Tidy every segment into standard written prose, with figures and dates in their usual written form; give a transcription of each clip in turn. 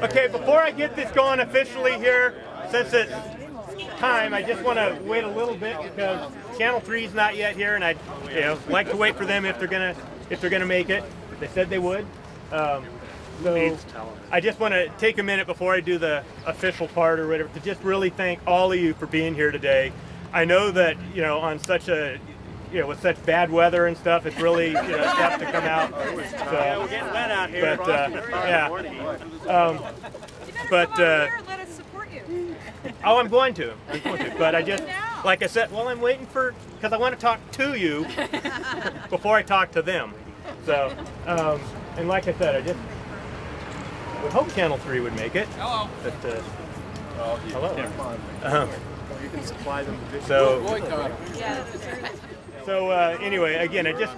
Okay, before I get this going officially here, since it's time, I just want to wait a little bit because Channel 3 is not yet here, and I'd like to wait for them if they're gonna make it. They said they would. So I just want to take a minute before I do the official part or whatever to just really thank all of you for being here today. I know that on such a with such bad weather and stuff, it's really tough to come out. So, yeah, we're getting wet out here. But let us support you. Oh, I'm going to. But I just, like I said, well, I'm waiting because I want to talk to you before I talk to them. So, and like I said, I just would hope Channel 3 would make it. Hello. But, hello. You can supply them with So anyway, again, I just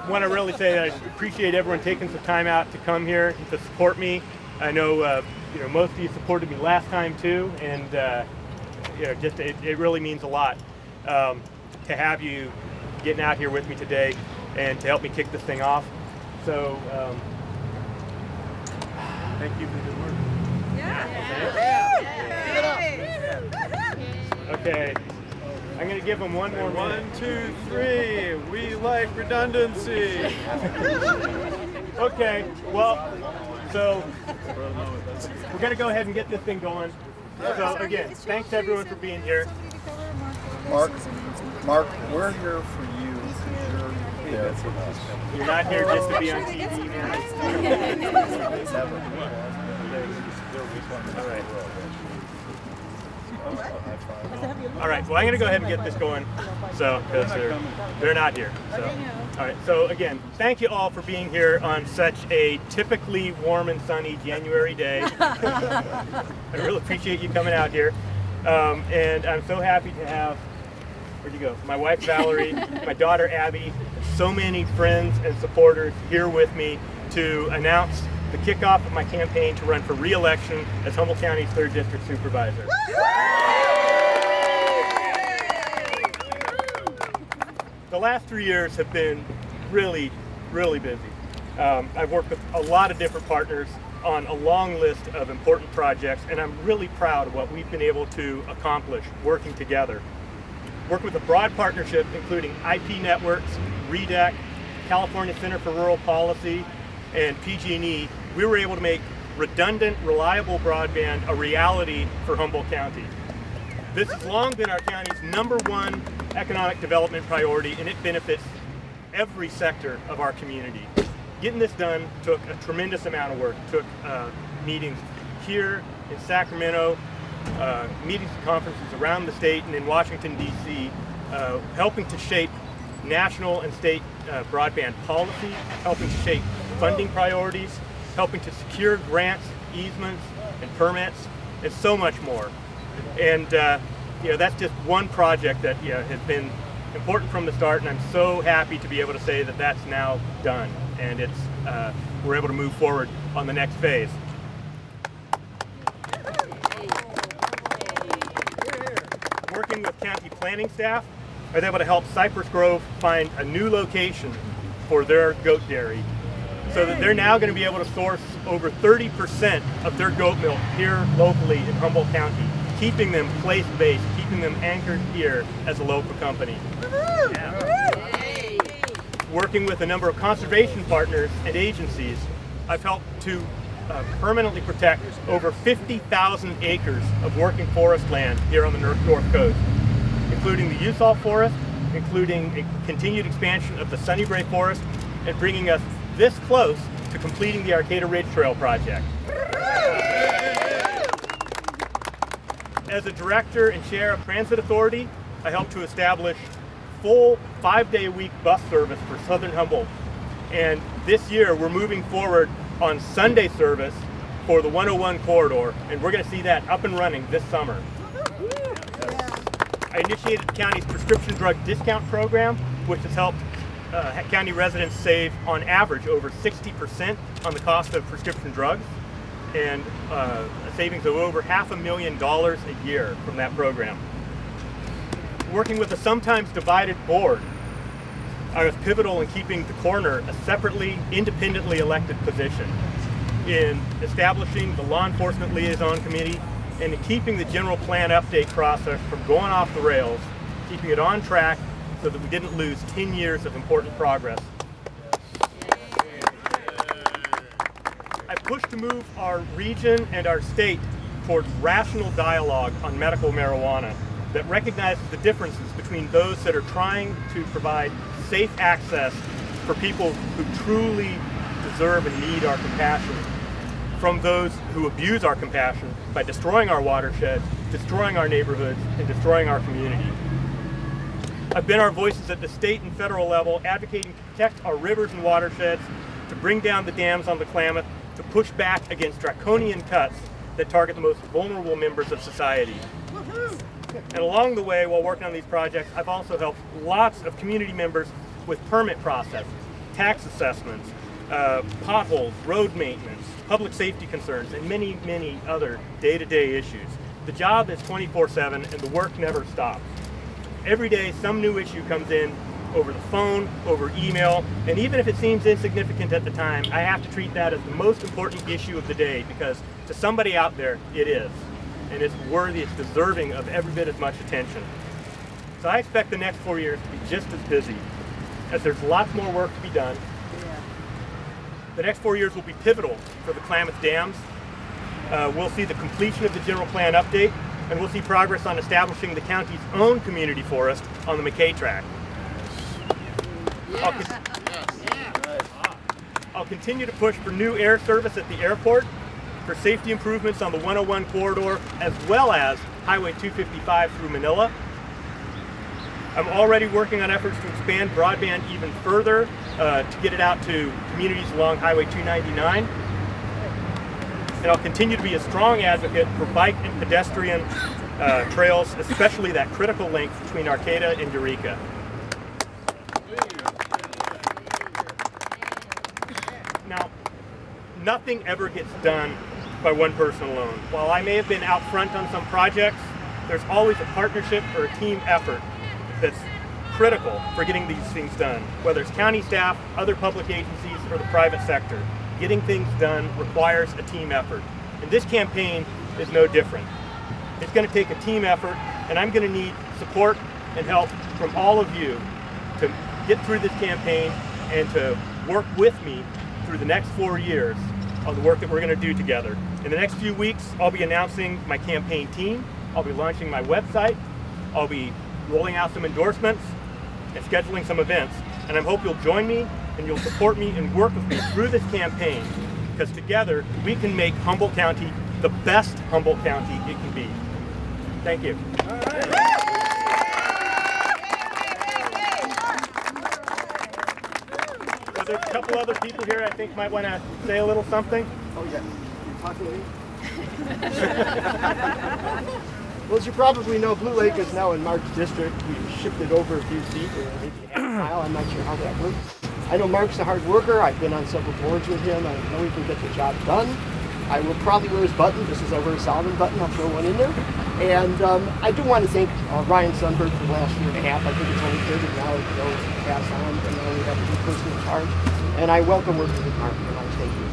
want to really say that I appreciate everyone taking some time out to come here to support me. I know most of you supported me last time too, and just it really means a lot to have you getting out here with me today and to help me kick this thing off. So thank you for the good work. Okay. I'm going to give them one more. 1, 2, 3. We like redundancy. Okay. Well, so we're going to go ahead and get this thing going. So again, thanks everyone for being here. Mark, we're here for you. You're there for us. You're not here just to be on TV, man. All right. All right, well, I'm going to go ahead and get this going, so because they're not here. So, all right. So again, thank you all for being here on such a typically warm and sunny January day. I really appreciate you coming out here, and I'm so happy to have. Where'd you go? My wife Valerie, my daughter Abby, so many friends and supporters here with me to announce the kickoff of my campaign to run for re-election as Humboldt County's 3rd District Supervisor. The last 3 years have been really, really busy. I've worked with a lot of different partners on a long list of important projects, and I'm really proud of what we've been able to accomplish working together. Work with a broad partnership including IP Networks, REDEC, California Center for Rural Policy, and PG&E. We were able to make redundant, reliable broadband a reality for Humboldt County. This has long been our county's #1 economic development priority, and it benefits every sector of our community. Getting this done took a tremendous amount of work. It took meetings here in Sacramento, meetings and conferences around the state and in Washington, D.C., helping to shape national and state broadband policy, helping to shape funding priorities, helping to secure grants, easements, and permits, and so much more. And that's just one project that has been important from the start, and I'm so happy to be able to say that that's now done, and it's we're able to move forward on the next phase. Working with county planning staff, I was able to help Cypress Grove find a new location for their goat dairy, so that they're now going to be able to source over 30% of their goat milk here locally in Humboldt County, keeping them place-based, keeping them anchored here as a local company. Working with a number of conservation partners and agencies, I've helped to permanently protect over 50,000 acres of working forest land here on the North Coast, including the Usal Forest, including a continued expansion of the Sunnybrae Forest, and bringing us this close to completing the Arcata Ridge Trail project. As a director and chair of Transit Authority, I helped to establish full 5-day-a-week bus service for Southern Humboldt. And this year, we're moving forward on Sunday service for the 101 corridor, and we're going to see that up and running this summer. I initiated the county's prescription drug discount program, which has helped county residents save on average over 60% on the cost of prescription drugs, and a savings of over $500,000 a year from that program. Working with a sometimes divided board, I was pivotal in keeping the coroner a separately, independently elected position, in establishing the Law Enforcement Liaison Committee, and in keeping the general plan update process from going off the rails, keeping it on track so that we didn't lose 10 years of important progress. I pushed to move our region and our state toward rational dialogue on medical marijuana that recognizes the differences between those that are trying to provide safe access for people who truly deserve and need our compassion, from those who abuse our compassion by destroying our watersheds, destroying our neighborhoods, and destroying our community. I've been our voices at the state and federal level, advocating to protect our rivers and watersheds, to bring down the dams on the Klamath, to push back against draconian cuts that target the most vulnerable members of society. And along the way, while working on these projects, I've also helped lots of community members with permit process, tax assessments, potholes, road maintenance, public safety concerns, and many, many other day-to-day issues. The job is 24/7 and the work never stops. Every day, some new issue comes in over the phone, over email, and even if it seems insignificant at the time, I have to treat that as the most important issue of the day, because to somebody out there, it is. And it's worthy, it's deserving of every bit as much attention. So I expect the next 4 years to be just as busy, as there's lots more work to be done. The next 4 years will be pivotal for the Klamath dams. We'll see the completion of the general plan update, and we'll see progress on establishing the county's own community forest on the McKay tract. I'll continue to push for new air service at the airport, for safety improvements on the 101 corridor, as well as Highway 255 through Manila. I'm already working on efforts to expand broadband even further to get it out to communities along Highway 299. And I'll continue to be a strong advocate for bike and pedestrian trails, especially that critical link between Arcata and Eureka. Now, nothing ever gets done by one person alone. While I may have been out front on some projects, there's always a partnership or a team effort that's critical for getting these things done, whether it's county staff, other public agencies, or the private sector. Getting things done requires a team effort. And this campaign is no different. It's going to take a team effort, and I'm going to need support and help from all of you to get through this campaign and to work with me through the next 4 years on the work that we're going to do together. In the next few weeks, I'll be announcing my campaign team. I'll be launching my website. I'll be rolling out some endorsements and scheduling some events. And I hope you'll join me and you'll support me and work with me through this campaign, because together we can make Humboldt County the best Humboldt County it can be. Thank you. All right. There's a couple other people here I think might want to say a little something. Oh yeah, you're talking to me? Well, as you probably know, Blue Lake is now in Mark's district. We shifted over a few feet, or maybe half a mile. I'm not sure how that works. I know Mark's a hard worker. I've been on several boards with him. I know he can get the job done. I will probably wear his button, just as I wear a Solomon button. I'll throw one in there. And I do want to thank Ryan Sundberg for the last year and a half. I think it's only fair that now to go pass on, and now we have a new person in charge. And I welcome working with Mark, and I thank you.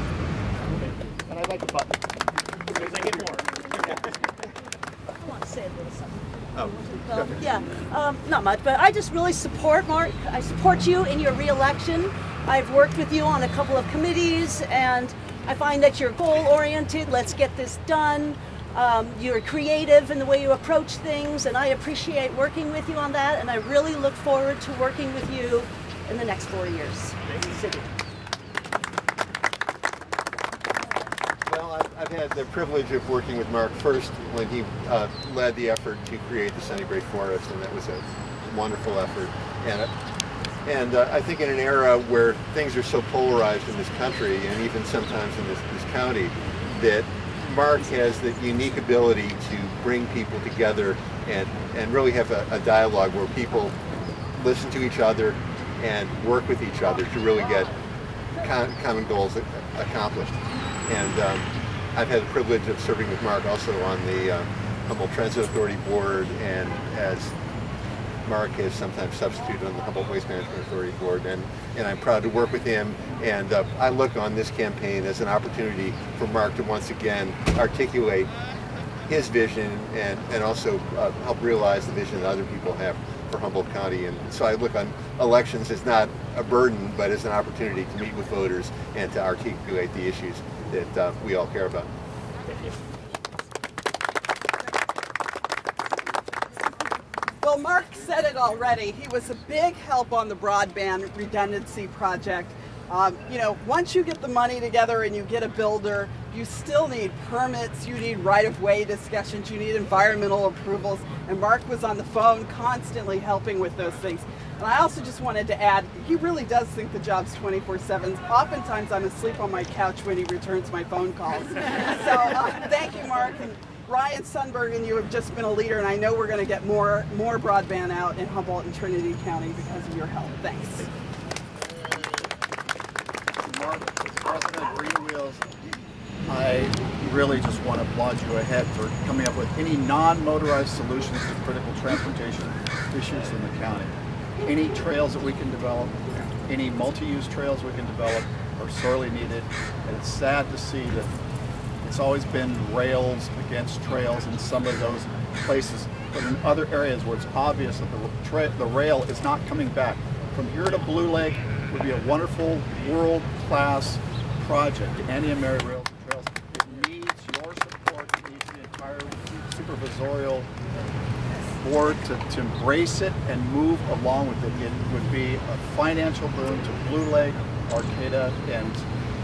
And I like the button. Because I get more. I want to say a little something. Oh, not much, but I just really support Mark. I support you in your re-election. I've worked with you on a couple of committees, and I find that you're goal-oriented. Let's get this done. You're creative in the way you approach things, and I appreciate working with you on that, and I really look forward to working with you in the next 4 years. Well, I've had the privilege of working with Mark first when he led the effort to create the Sunnybrae Forest, and that was a wonderful effort. And I think in an era where things are so polarized in this country, and even sometimes in this county, that Mark has the unique ability to bring people together and really have a dialogue where people listen to each other and work with each other to really get common goals accomplished. And I've had the privilege of serving with Mark also on the Humboldt Transit Authority Board, and as Mark has sometimes substituted on the Humboldt Waste Management Authority Board, and I'm proud to work with him. And I look on this campaign as an opportunity for Mark to once again articulate his vision and also help realize the vision that other people have for Humboldt County. And so I look on elections as not a burden, but as an opportunity to meet with voters and to articulate the issues that we all care about. Thank you. Well, Mark said it already. He was a big help on the broadband redundancy project. You know, once you get the money together and you get a builder, you still need permits, you need right-of-way discussions, you need environmental approvals, and Mark was on the phone constantly helping with those things. And I also just wanted to add, he really does think the job's 24/7. Oftentimes I'm asleep on my couch when he returns my phone calls. So thank you, Mark. And Ryan Sundberg, you have just been a leader, and I know we're going to get more broadband out in Humboldt and Trinity County because of your help. Thanks. Mark, as president of Green Wheels, I really just want to applaud you ahead for coming up with any non-motorized solutions to critical transportation issues in the county. Any trails that we can develop, any multi-use trails we can develop are sorely needed, and it's sad to see that it's always been rails against trails in some of those places, but in other areas where it's obvious that the rail is not coming back. From here to Blue Lake would be a wonderful world-class project, the Indian Mary Rails and Trails. It needs your support, it needs the entire supervisorial board to embrace it and move along with it. It would be a financial boon to Blue Lake, Arcata, and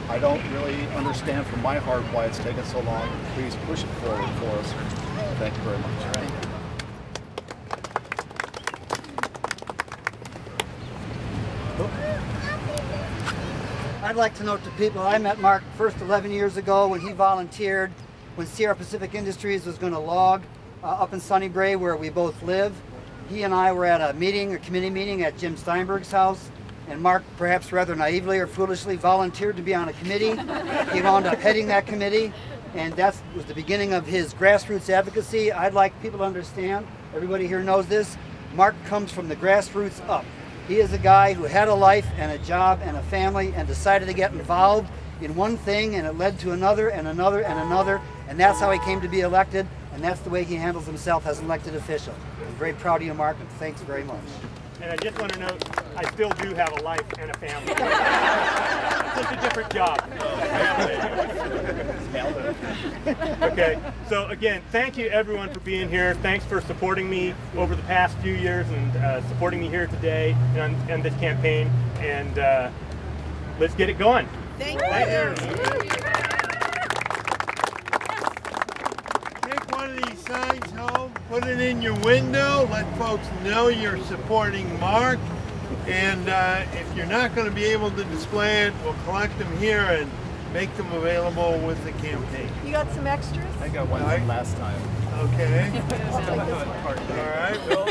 I don't really understand from my heart why it's taken so long. Please push it forward for us. Thank you very much. Thank you. I'd like to note to people, I met Mark first 11 years ago when he volunteered when Sierra Pacific Industries was going to log up in Sunnybrae where we both live. He and I were at a meeting, a committee meeting at Jim Steinberg's house, and Mark, perhaps rather naively or foolishly, volunteered to be on a committee. He wound up heading that committee, and that was the beginning of his grassroots advocacy. I'd like people to understand, everybody here knows this, Mark comes from the grassroots up. He is a guy who had a life and a job and a family and decided to get involved in one thing, and it led to another and another and another, and that's how he came to be elected, and that's the way he handles himself as an elected official. I'm very proud of you, Mark, and thanks very much. And I just want to note, I still do have a life and a family. Just a different job. Okay, so again, thank you everyone for being here. Thanks for supporting me over the past few years and supporting me here today on this campaign. And let's get it going. Thank you. Take one of these signs home, put it in your window, let folks know you're supporting Mark. And if you're not going to be able to display it, we'll collect them here and make them available with the campaign. You got some extras? I got one from last time. Okay. All right. Bill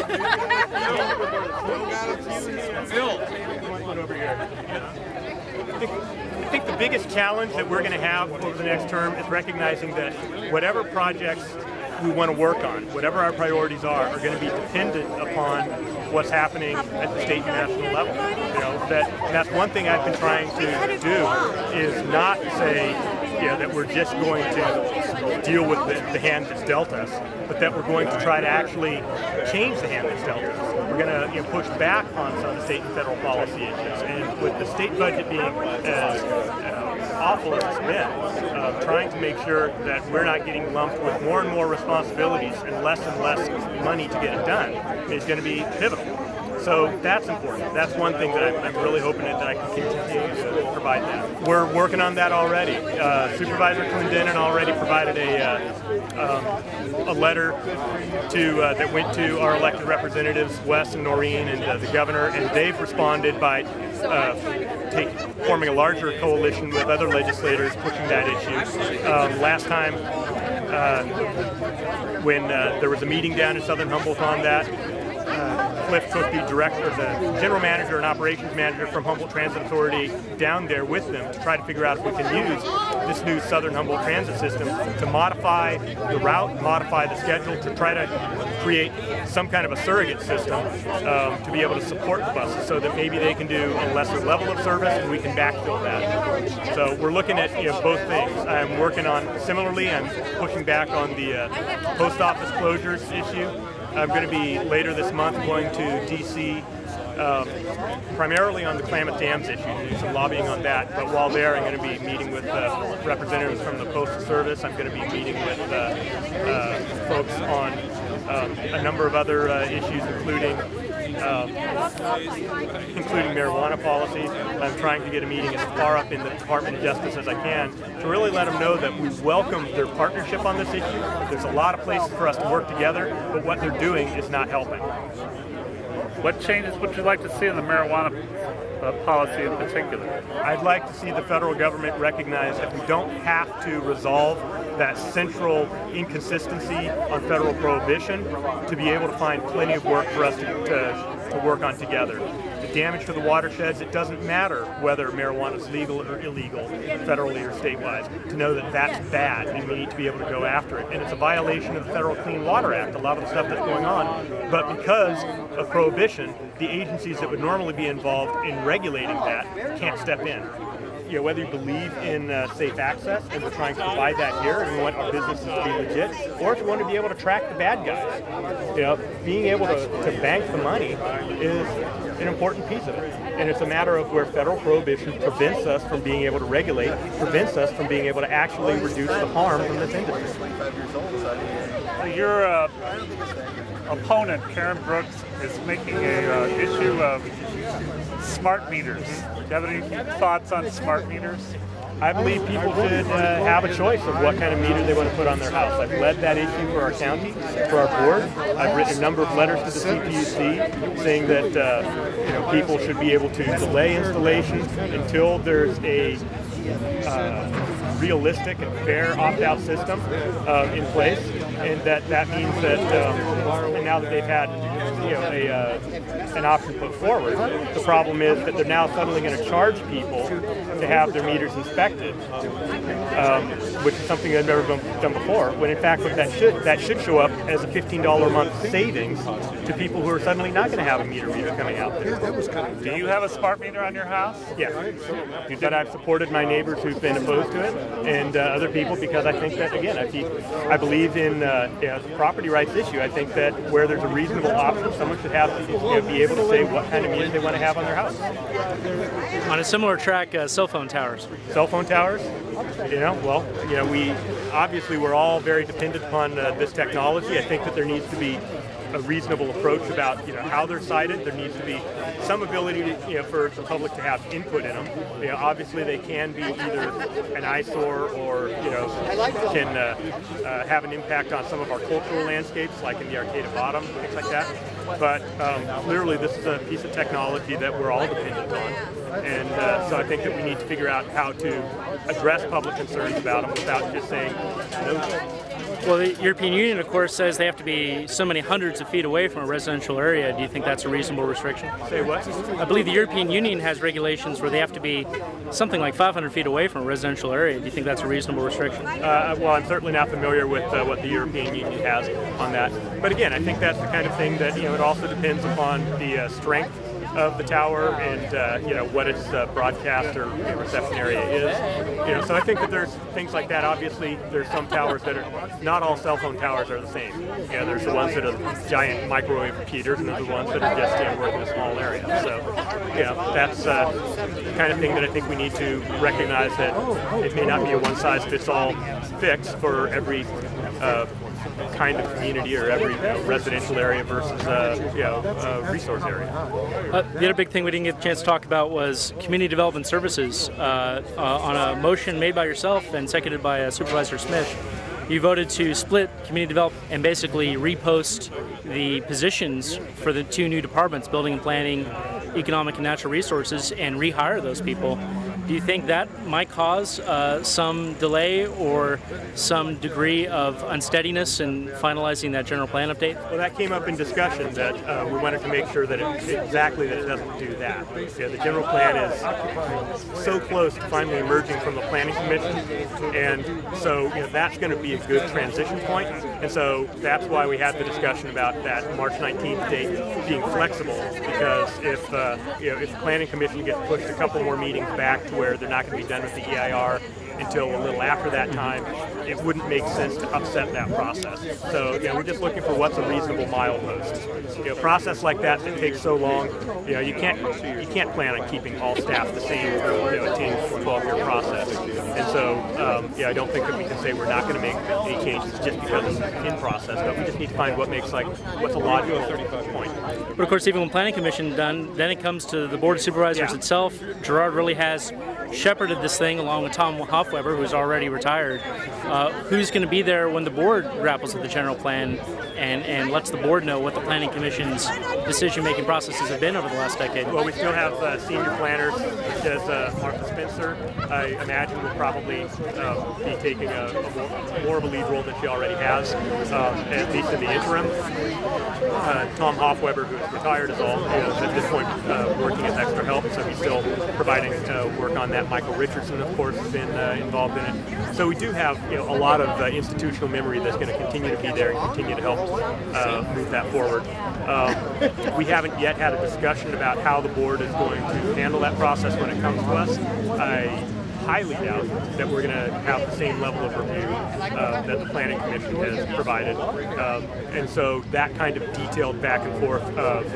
got a few here. Bill, one over here. I think the biggest challenge that we're going to have over the next term is recognizing that whatever projects we want to work on, whatever our priorities are going to be dependent upon what's happening at the state and national level. You know, that's one thing I've been trying to do is not say, you know, that we're just going to deal with the hand that's dealt us, but that we're going to try to actually change the hand that's dealt us. We're going to push back on some of the state and federal policy issues, and with the state budget being as awful as it's been, trying to make sure that we're not getting lumped with more and more responsibilities and less money to get it done is going to be pivotal. So that's important. That's one thing that I'm really hoping that I can continue to provide that. We're working on that already. Supervisor Clendenin already provided a letter that went to our elected representatives, Wes and Noreen, and the governor, and they've responded by forming a larger coalition with other legislators pushing that issue. Last time when there was a meeting down in Southern Humboldt on that, Cliff took the director, the general manager and operations manager from Humboldt Transit Authority down there with them to try to figure out if we can use this new Southern Humboldt Transit system to modify the route, modify the schedule, to try to create some kind of a surrogate system to be able to support the buses so that maybe they can do a lesser level of service and we can backfill that. So we're looking at both things. I'm working on, similarly, I'm pushing back on the post office closures issue. I'm going to be later this month going to D.C. Primarily on the Klamath Dams issue, do some lobbying on that. But while there, I'm going to be meeting with representatives from the Postal Service. I'm going to be meeting with folks on a number of other issues, including marijuana policy. I'm trying to get a meeting as far up in the Department of Justice as I can to really let them know that we welcome their partnership on this issue. There's a lot of places for us to work together, but what they're doing is not helping. What changes would you like to see in the marijuana policy in particular? I'd like to see the federal government recognize that we don't have to resolve that central inconsistency on federal prohibition to be able to find plenty of work for us to work on together. The damage to the watersheds, it doesn't matter whether marijuana is legal or illegal, federally or statewide, to know that that's bad and we need to be able to go after it. And it's a violation of the Federal Clean Water Act, a lot of the stuff that's going on. But because of prohibition, the agencies that would normally be involved in regulating that can't step in. Whether you believe in safe access, and we're trying to provide that here, and we want our businesses to be legit, or if you want to be able to track the bad guys. Being able to bank the money is an important piece of it. And it's a matter of where federal prohibition prevents us from being able to regulate, prevents us from being able to actually reduce the harm from this industry. Your opponent, Karen Brooks, is making a issue of smart meters. Do you have any thoughts on smart meters? I believe people should have a choice of what kind of meter they want to put on their house. I've led that issue for our county, for our board. I've written a number of letters to the CPUC saying that people should be able to delay installation until there's a realistic and fair opt-out system in place, and that means that and now that they've had an option put forward, the problem is that they're now suddenly going to charge people to have their meters inspected, which is something they've never done before, when in fact that should show up as a $15 a month savings to people who are suddenly not going to have a meter coming out there. Do you have a smart meter on your house? Yes. But I've supported my neighbors who've been opposed to it, and other people, because I think that, again, I believe in the property rights issue. I think that where there's a reasonable option, someone should have to be able to say what kind of meter they want to have on their house. On a similar track, cell phone towers. Cell phone towers? We're all very dependent upon this technology. I think that there needs to be a reasonable approach about how they're sited. There needs to be some ability to, for the public to have input in them. Obviously they can be either an eyesore or can have an impact on some of our cultural landscapes, like in the Arcata Bottom, things like that. But clearly this is a piece of technology that we're all dependent on, and so I think that we need to figure out how to address public concerns about them without just saying no. Well, the European Union, of course, says they have to be so many hundreds of feet away from a residential area. Do you think that's a reasonable restriction? Say what? I believe the European Union has regulations where they have to be something like 500 feet away from a residential area. Do you think that's a reasonable restriction? Well, I'm certainly not familiar with what the European Union has on that. But again, I think that's the kind of thing that, it also depends upon the strength of the tower and what its broadcast or reception area is. So I think that there's things like that. Obviously, there's some towers that are, not all cell phone towers are the same. There's the ones that are giant microwave repeaters, and there's the ones that are just work in a small area. So that's the kind of thing that I think we need to recognize, that it may not be a one-size-fits-all fix for every kind of community or every residential area versus resource area. The other big thing we didn't get a chance to talk about was community development services. On a motion made by yourself and seconded by Supervisor Smith, you voted to split community development and basically repost the positions for the two new departments, building and planning economic and natural resources and rehire those people. Do you think that might cause some delay or some degree of unsteadiness in finalizing that general plan update? Well, that came up in discussion that we wanted to make sure that it doesn't do that. Yeah, the general plan is so close to finally emerging from the Planning Commission, and so that's going to be a good transition point. And so that's why we had the discussion about that March 19th date being flexible, because if the Planning Commission gets pushed a couple more meetings back to where they're not going to be done with the EIR until a little after that time, it wouldn't make sense to upset that process. So we're just looking for what's a reasonable milepost. A process like that takes so long, you can't plan on keeping all staff the same through a 10 or 12-year process. And so I don't think that we can say we're not going to make any changes just because it's in process, but we just need to find what's a logical point. But of course, even when Planning Commission done, then it comes to the Board of Supervisors itself. Gerard really has shepherded this thing along with Tom Hofweber, who's already retired. Who's going to be there when the board grapples with the general plan and lets the board know what the Planning Commission's decision-making processes have been over the last decade? Well, we still have senior planners, such as Martha Spencer. I imagine will probably be taking more of a lead role than she already has, at least in the interim. Tom Hofweber, who's retired, is at this point working as extra help, so he's still providing work on that. Michael Richardson, of course, has been involved in it. So we do have a lot of institutional memory that's going to continue to be there and continue to help move that forward. We haven't yet had a discussion about how the board is going to handle that process when it comes to us. I highly doubt that we're going to have the same level of review that the Planning Commission has provided. And so that kind of detailed back and forth of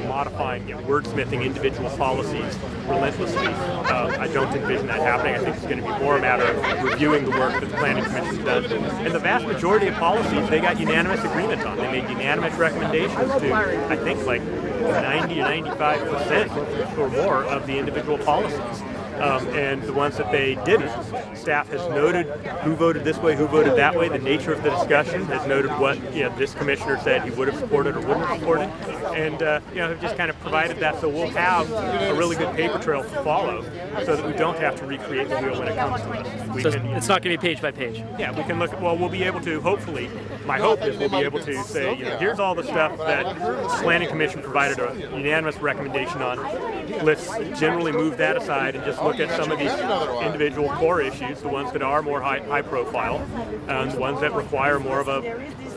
modifying, wordsmithing individual policies relentlessly, I don't envision that happening. I think it's going to be more a matter of reviewing the work that the Planning Commission's done. And the vast majority of policies they got unanimous agreement on. They made unanimous recommendations to, I think, like 90 to 95% or more of the individual policies. And the ones that they didn't, staff has noted who voted this way, who voted that way. The nature of the discussion has noted what this commissioner said he would have supported or wouldn't have supported, and have just kind of provided that, so we'll have a really good paper trail to follow, so that we don't have to recreate the wheel when it comes to us. It's not going to be page by page. Yeah, we can look. Well, we'll be able to. Hopefully, my hope is we'll be able to say, here's all the stuff that the Planning Commission provided a unanimous recommendation on. Let's generally move that aside and just look at some of these individual core issues, the ones that are more high profile, the ones that require more of a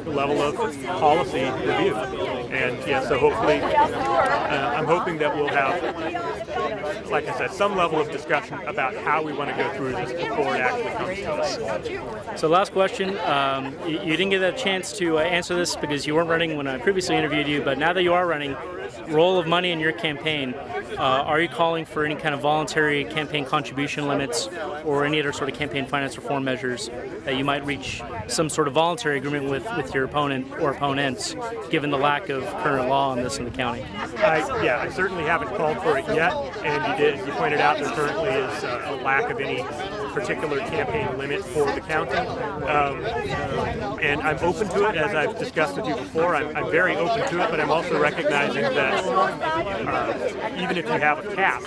level of policy review. And so hopefully, I'm hoping that we'll have, like I said, some level of discussion about how we want to go through this before it actually comes to us. So last question, you didn't get a chance to answer this because you weren't running when I previously interviewed you, but now that you are running, role of money in your campaign, are you calling for any kind of voluntary campaign contribution limits or any other sort of campaign finance reform measures that you might reach some sort of voluntary agreement with your opponent or opponents, given the lack of current law on this in the county? I certainly haven't called for it yet, and you pointed out there currently is a lack of any particular campaign limit for the county, and I'm open to it, as I've discussed with you before. I'm very open to it, but I'm also recognizing that even if you have a cap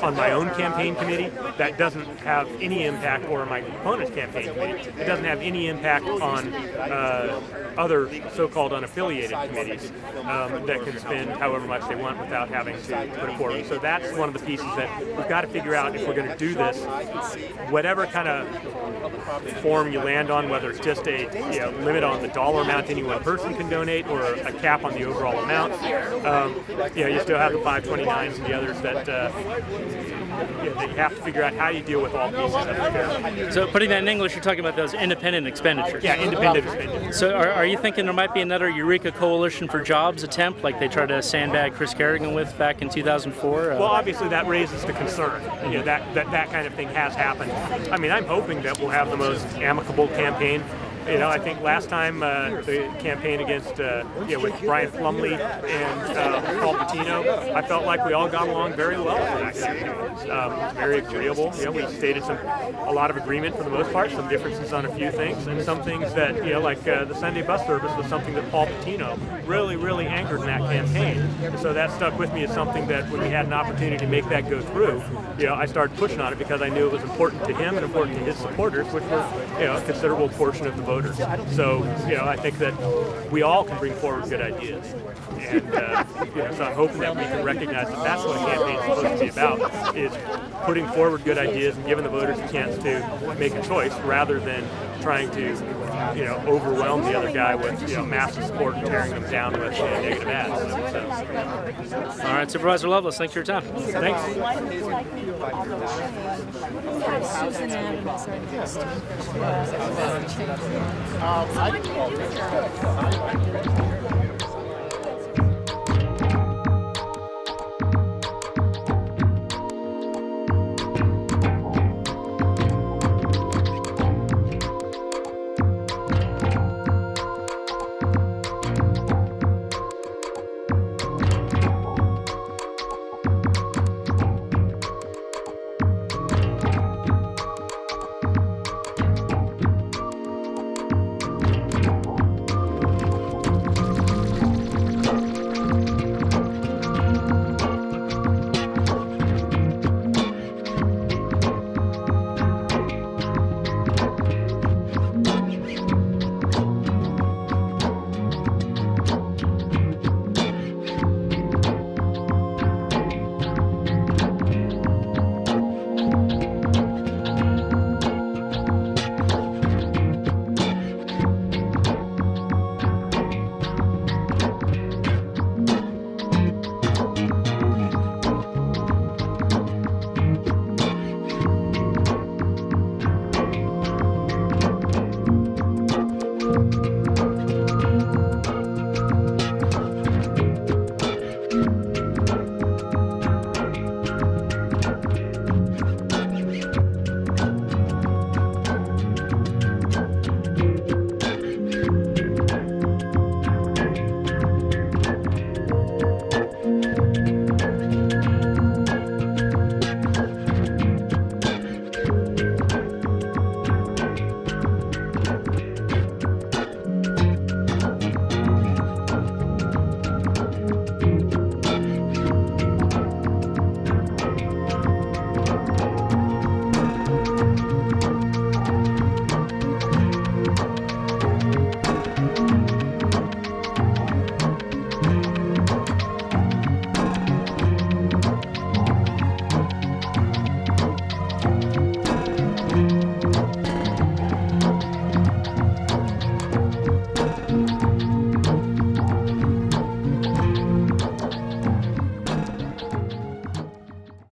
on my own campaign committee, that doesn't have any impact, or my opponent's campaign committee, it doesn't have any impact on other so-called unaffiliated committees that can spend however much they want without having to put it forward. So that's one of the pieces that we've got to figure out if we're going to do this. Whatever kind of form you land on, whether it's just a limit on the dollar amount any one person can donate or a cap on the overall amount, you still have the 529s and the others that that you have to figure out how you deal with all pieces of it. So putting that in English, you're talking about those independent expenditures. Yeah, independent expenditures. So are you thinking there might be another Eureka Coalition for Jobs attempt, like they tried to sandbag Chris Kerrigan with back in 2004? Well, obviously that raises the concern. That kind of thing has happened. I mean, I'm hoping that we'll have the most amicable campaign. you know, I think last time the campaign against, with Brian Plumley and Paul Patino, I felt like we all got along very well for that campaign. Very agreeable. You know, we stated a lot of agreement for the most part, some differences on a few things, and some things that, you know, like the Sunday bus service was something that Paul Patino really anchored in that campaign. And so that stuck with me as something that when we had an opportunity to make that go through, you know, I started pushing on it because I knew it was important to him and important to his supporters, which were, you know, a considerable portion of the voters. So, you know, I think that we all can bring forward good ideas. And, you know, so I'm hoping that we can recognize that that's what a campaign is supposed to be about, is putting forward good ideas and giving the voters a chance to make a choice rather than trying to, you know, overwhelm the other guy with, you know, massive support and tearing them down with negative ads. So. All right, Supervisor Lovelace, thanks for your time. Thanks. Susan Adams or this.